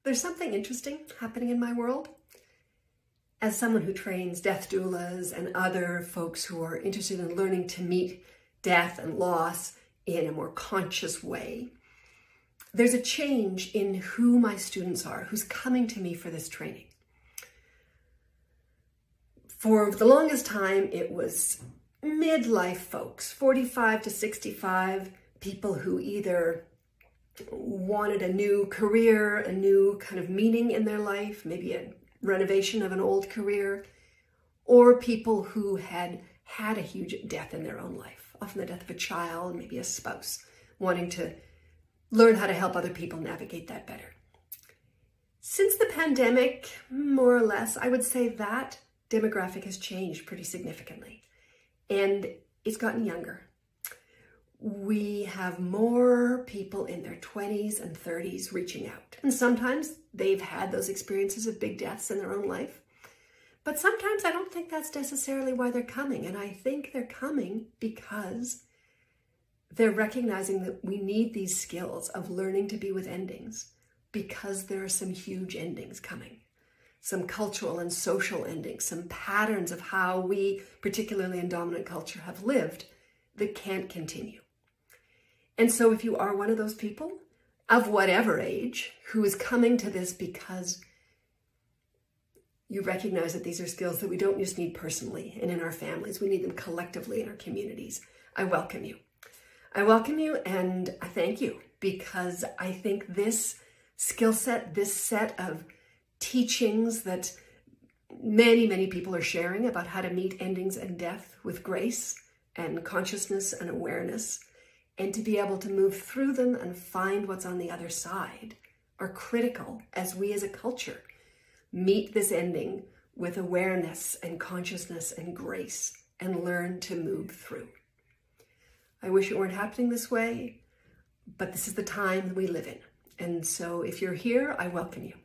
There's something interesting happening in my world. As someone who trains death doulas and other folks who are interested in learning to meet death and loss in a more conscious way, there's a change in who my students are, who's coming to me for this training. For the longest time, it was midlife folks, 45 to 65, people who either wanted a new career, a new kind of meaning in their life, maybe a renovation of an old career, or people who had had a huge death in their own life, often the death of a child, maybe a spouse, wanting to learn how to help other people navigate that better. Since the pandemic, more or less, I would say that demographic has changed pretty significantly, and it's gotten younger. We have more people in their 20s and 30s reaching out. And sometimes they've had those experiences of big deaths in their own life. But sometimes I don't think that's necessarily why they're coming. And I think they're coming because they're recognizing that we need these skills of learning to be with endings, because there are some huge endings coming. Some cultural and social endings, some patterns of how we, particularly in dominant culture, have lived that can't continue. And so if you are one of those people, of whatever age, who is coming to this because you recognize that these are skills that we don't just need personally and in our families, we need them collectively in our communities, I welcome you. I welcome you and I thank you, because I think this skill set, this set of teachings that many, many people are sharing about how to meet endings and death with grace and consciousness and awareness, and to be able to move through them and find what's on the other side, are critical as we as a culture meet this ending with awareness and consciousness and grace and learn to move through. I wish it weren't happening this way, but this is the time we live in. And so if you're here, I welcome you.